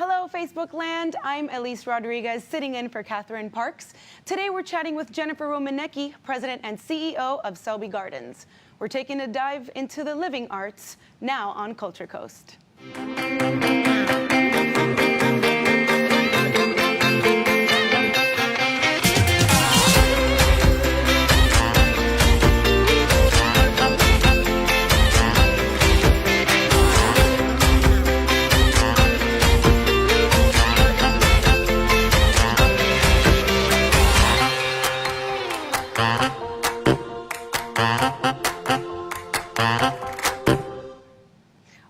Hello, Facebook land. I'm Elise Rodriguez, sitting in for Catherine Parks. Today, we're chatting with Jennifer Rominiecki, President and CEO of Selby Gardens. We're taking a dive into the living arts now on Culture Coast.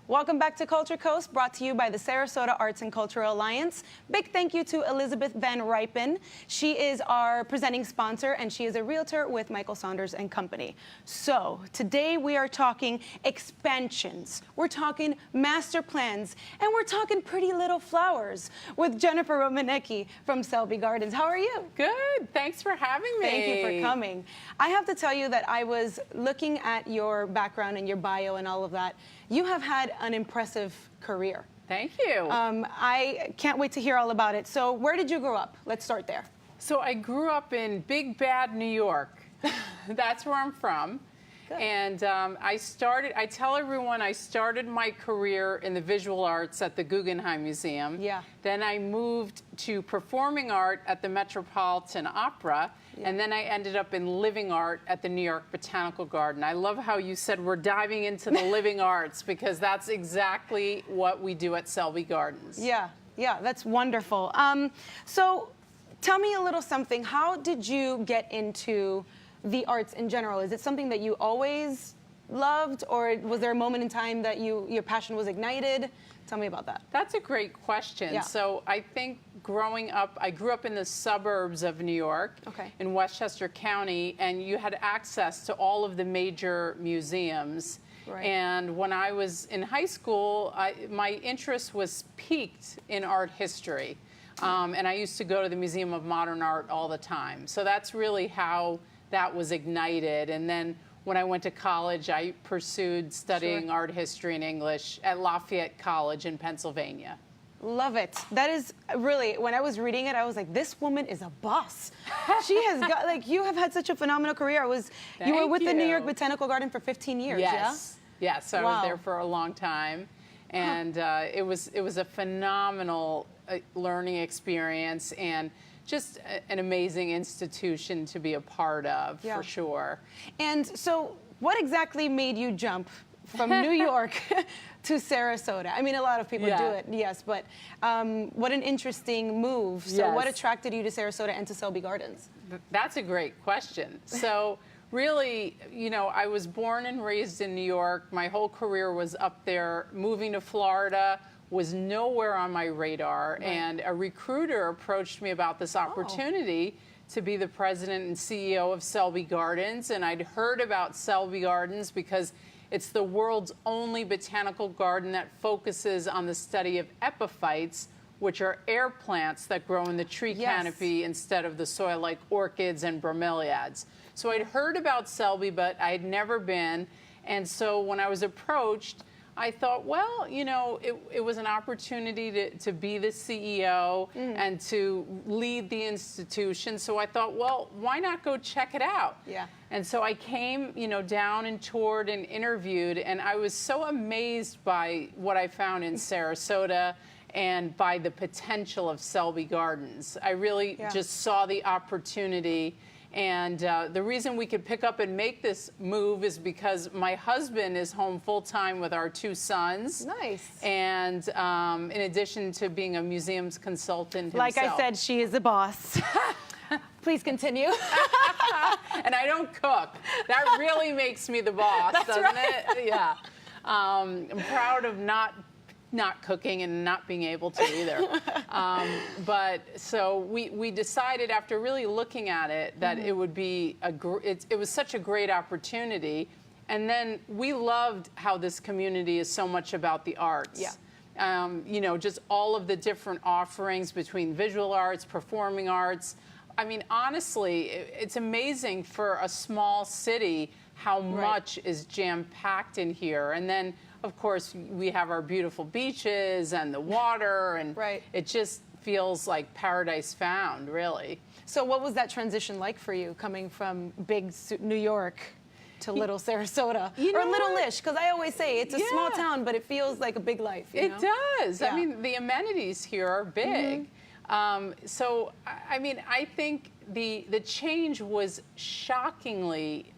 Welcome back to Culture Coast, brought to you by the Sarasota Arts and Cultural Alliance. Big thank you to Elizabeth Van Ripen. She is our presenting sponsor, and she is a realtor with Michael Saunders and Company. So today we are talking expansions, we're talking master plans, and we're talking pretty little flowers with Jennifer Rominiecki from Selby Gardens. How are you? Good. Thanks for having me. Thank you for coming. I have to tell you that I was looking at your background and your bio and all of that. You have had an impressive career. Thank you. I can't wait to hear all about it. So where did you grow up? Let's start there. So I grew up in Big Bad, New York. That's where I'm from. Good. And I tell everyone I started my career in the visual arts at the Guggenheim Museum. Yeah. Then I moved to performing art at the Metropolitan Opera. Yeah. And then I ended up in living art at the New York Botanical Garden. I love how you said we're diving into the living arts, because that's exactly what we do at Selby Gardens. Yeah, that's wonderful. So tell me a little something. How did you get into the arts in general? Is it something that you always loved, or was there a moment in time that your passion was ignited? Tell me about that. That's a great question. Yeah. So I think growing up, I grew up in the suburbs of New York, in Westchester County, and you had access to all of the major museums. Right. And when I was in high school, my interest was piqued in art history. And I used to go to the Museum of Modern Art all the time. So that's really how that was ignited. And then when I went to college, I pursued studying art history and English at Lafayette College in Pennsylvania. Love it. That is really, when I was reading it, I was like, this woman is a boss. She has got, like, you have had such a phenomenal career. You were with the New York Botanical Garden for 15 years, yes. Yeah? Yes, I was there for a long time. And it was a phenomenal learning experience, and just an amazing institution to be a part of, for sure. And so what exactly made you jump from New York to Sarasota? I mean, a lot of people do it, yes, but what an interesting move. So what attracted you to Sarasota and to Selby Gardens? That's a great question. So really, you know, I was born and raised in New York. My whole career was up there. Moving to Florida was nowhere on my radar, and a recruiter approached me about this opportunity to be the president and CEO of Selby Gardens. And I'd heard about Selby Gardens because it's the world's only botanical garden that focuses on the study of epiphytes, which are air plants that grow in the tree canopy instead of the soil, like orchids and bromeliads. So I'd heard about Selby, but I had never been. And so when I was approached, I thought, well, you know, it was an opportunity to be the CEO and to lead the institution. So I thought, well, why not go check it out? Yeah. And so I came, you know, down and toured and interviewed, and I was so amazed by what I found in Sarasota and by the potential of Selby Gardens. I really just saw the opportunity. And the reason we could pick up and make this move is because my husband is home full-time with our 2 sons. Nice. And in addition to being a museums consultant himself. Like I said, she is the boss. Please continue. And I don't cook. That really makes me the boss, doesn't it? Yeah. I'm proud of not cooking and not being able to either. But so we decided, after really looking at it, that it would be it was such a great opportunity. And then we loved how this community is so much about the arts. Yeah. You know, just all of the different offerings between visual arts, performing arts. I mean, honestly, it's amazing for a small city how much is jam-packed in here. And then of course, we have our beautiful beaches and the water, and Right. it just feels like paradise found, really. So what was that transition like for you, coming from big New York to little Sarasota? You Or know little-ish, because I always say it's a small Yeah. town, but it feels like a big life, you know? It does. Yeah. I mean, the amenities here are big. So, I mean, I think the change was shockingly,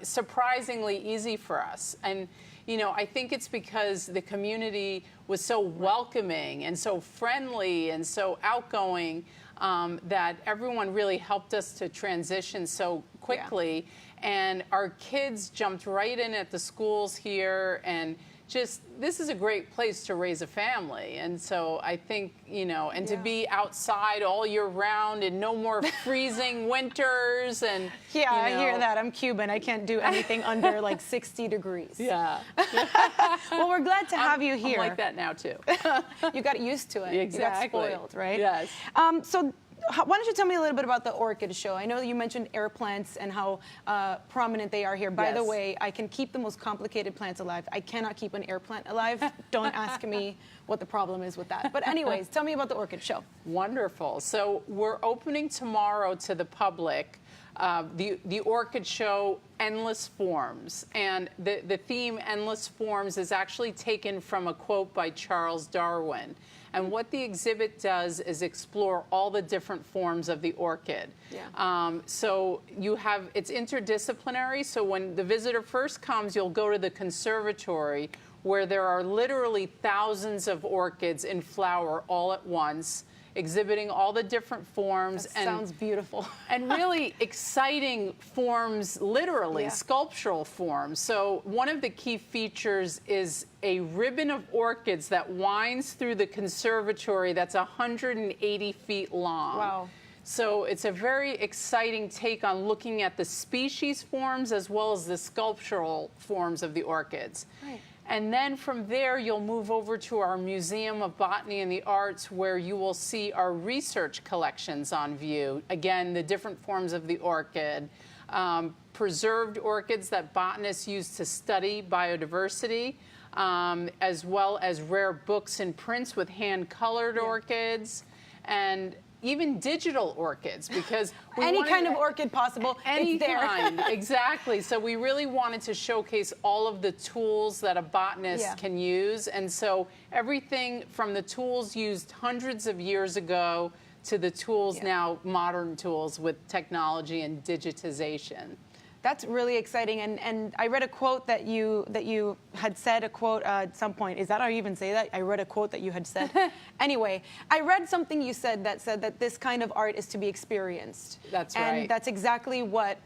surprisingly easy for us. And, you know, I think it's because the community was so welcoming and so friendly and so outgoing that everyone really helped us to transition so quickly. And our kids jumped right in at the schools here, and just, this is a great place to raise a family. And so I think, you know, and to be outside all year round and no more freezing winters. And Yeah, you I hear know, that. I'm Cuban. I can't do anything under like 60 degrees. Yeah. Well, we're glad to have you here. I'm like that now, too. You got used to it. Exactly. You got spoiled, right? Yes. So why don't you tell me a little bit about the Orchid Show? I know you mentioned air plants and how prominent they are here. By the Yes. way, I can keep the most complicated plants alive. I cannot keep an air plant alive. Don't ask me what the problem is with that. But anyways, tell me about the Orchid Show. Wonderful. So we're opening tomorrow to the public the Orchid Show Endless Forms. And the theme Endless Forms is actually taken from a quote by Charles Darwin. And what the exhibit does is explore all the different forms of the orchid. Yeah. So you have, it's interdisciplinary. So when the visitor first comes, you'll go to the conservatory where there are literally thousands of orchids in flower all at once, exhibiting all the different forms. That sounds beautiful. And really exciting forms, literally, Yeah. sculptural forms. So one of the key features is a ribbon of orchids that winds through the conservatory that's 180 feet long. Wow. So it's a very exciting take on looking at the species forms as well as the sculptural forms of the orchids. Right. And then from there, you'll move over to our Museum of Botany and the Arts, where you will see our research collections on view. Again, the different forms of the orchid, preserved orchids that botanists use to study biodiversity, as well as rare books and prints with hand-colored orchids, and even digital orchids, because Any kind of orchid possible, any it's there. kind, exactly. So we really wanted to showcase all of the tools that a botanist Yeah. can use. And so everything from the tools used hundreds of years ago to the tools now, modern tools with technology and digitization. That's really exciting, and I read a quote that you had said, a quote at some point. Is that how you even say that? I read a quote that you had said. Anyway, I read something you said that this kind of art is to be experienced. That's and right. that's exactly what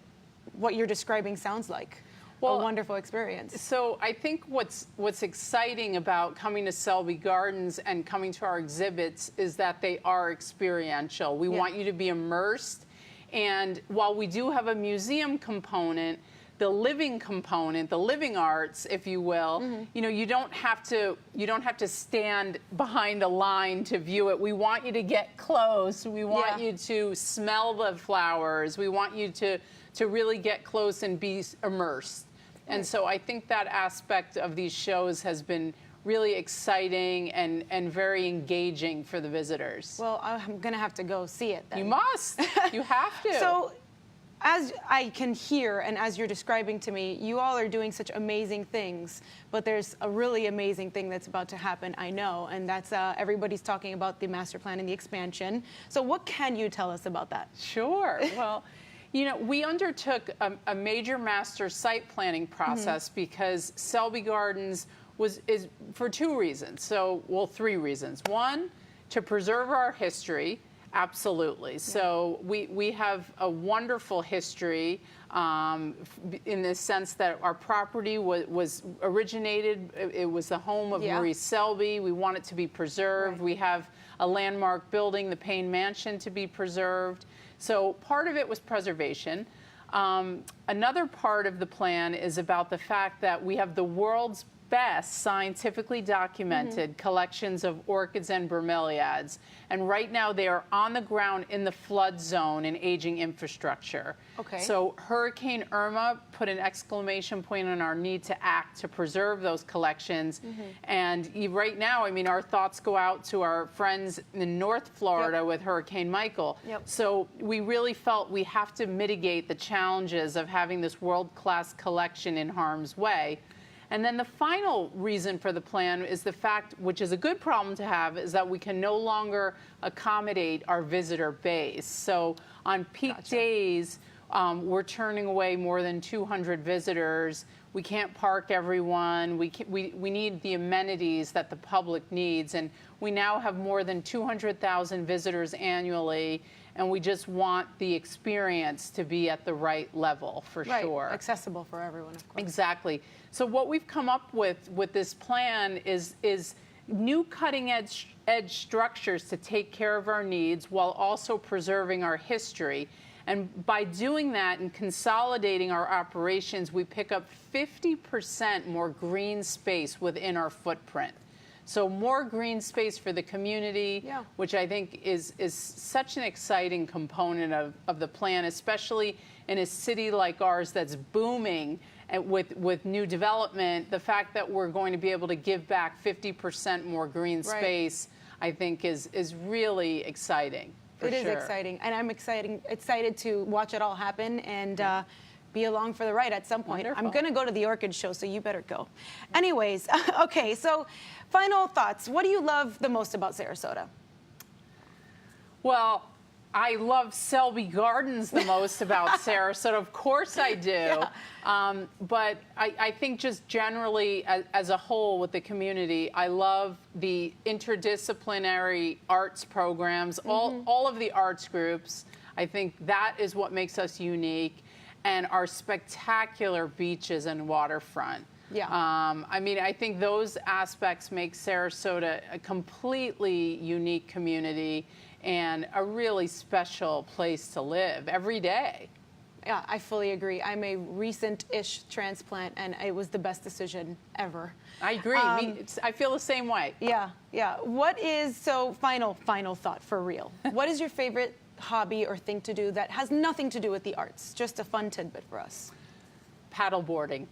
you're describing sounds like. Well, a wonderful experience. So I think what's exciting about coming to Selby Gardens and coming to our exhibits is that they are experiential. We want you to be immersed. And while we do have a museum component, the living component, the living arts, if you will, you know, you don't have to stand behind a line to view it. We want you to get close. We want you to smell the flowers. We want you to really get close and be immersed. And so I think that aspect of these shows has been really exciting and very engaging for the visitors. Well, I'm going to have to go see it then. You must. You have to. So, as I can hear and as you're describing to me, you all are doing such amazing things, but there's a really amazing thing that's about to happen, I know, and that's everybody's talking about the master plan and the expansion. So what can you tell us about that? Sure. Well, you know, we undertook a major master site planning process because Selby Gardens is for two reasons. So, well, three reasons. One, to preserve our history. Absolutely. So we have a wonderful history in the sense that our property was originated. It was the home of Marie Selby. We want it to be preserved. We have a landmark building, the Payne Mansion, to be preserved. So part of it was preservation. Another part of the plan is about the fact that we have the world's best scientifically documented collections of orchids and bromeliads. And right now they are on the ground in the flood zone in aging infrastructure. Okay. So Hurricane Irma put an exclamation point on our need to act to preserve those collections. And right now, I mean, our thoughts go out to our friends in North Florida with Hurricane Michael. So we really felt we have to mitigate the challenges of having this world-class collection in harm's way. And then the final reason for the plan is the fact, which is a good problem to have, is that we can no longer accommodate our visitor base. So on peak days, we're turning away more than 200 visitors. We can't park everyone. We need the amenities that the public needs. And we now have more than 200,000 visitors annually. And we just want the experience to be at the right level, for sure. Accessible for everyone, of course. Exactly. So what we've come up with this plan is new cutting-edge structures to take care of our needs while also preserving our history. And by doing that and consolidating our operations, we pick up 50% more green space within our footprint. So more green space for the community, which I think is such an exciting component of the plan, especially in a city like ours that's booming with new development. The fact that we're going to be able to give back 50% more green space, I think, is really exciting. It is exciting, and I'm excited to watch it all happen and be along for the ride at some point. Wonderful. I'm going to go to the Orchid Show, so you better go. Anyways, okay, so final thoughts. What do you love the most about Sarasota? Well, I love Selby Gardens the most about Sarasota. Of course I do. But I think just generally as a whole with the community, I love the interdisciplinary arts programs, all of the arts groups. I think that is what makes us unique, and our spectacular beaches and waterfront. I mean, I think those aspects make Sarasota a completely unique community and a really special place to live every day. Yeah, I fully agree. I'm a recent-ish transplant, and it was the best decision ever. I agree. I feel the same way. Yeah. What is, so final thought for real. What is your favorite hobby or thing to do that has nothing to do with the arts? Just a fun tidbit for us. Paddleboarding.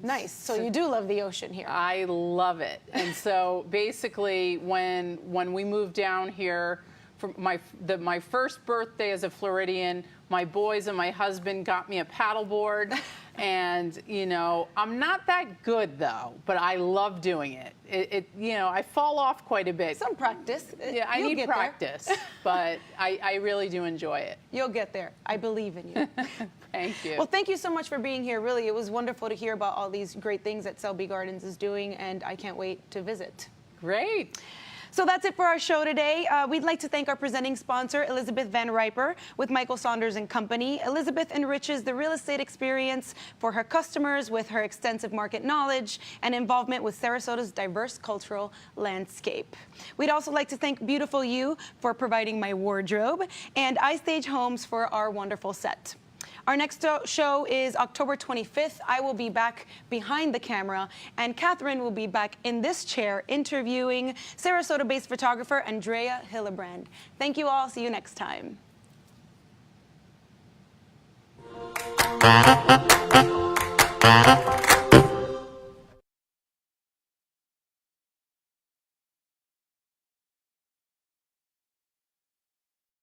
Nice. So you do love the ocean here. I love it. And so basically when we moved down here, for my first birthday as a Floridian, my boys and my husband got me a paddleboard. And, you know, I'm not that good, though, but I love doing it. You know, I fall off quite a bit. Some practice. Yeah, I need practice, but I really do enjoy it. You'll get there. I believe in you. Thank you. Well, thank you so much for being here. Really, it was wonderful to hear about all these great things that Selby Gardens is doing, and I can't wait to visit. Great. So that's it for our show today. We'd like to thank our presenting sponsor, Elizabeth Van Riper, with Michael Saunders and Company. Elizabeth enriches the real estate experience for her customers with her extensive market knowledge and involvement with Sarasota's diverse cultural landscape. We'd also like to thank Beautiful You for providing my wardrobe, and iStage Homes for our wonderful set. Our next show is October 25th. I will be back behind the camera, and Catherine will be back in this chair interviewing Sarasota-based photographer Andrea Hillebrand. Thank you all. See you next time.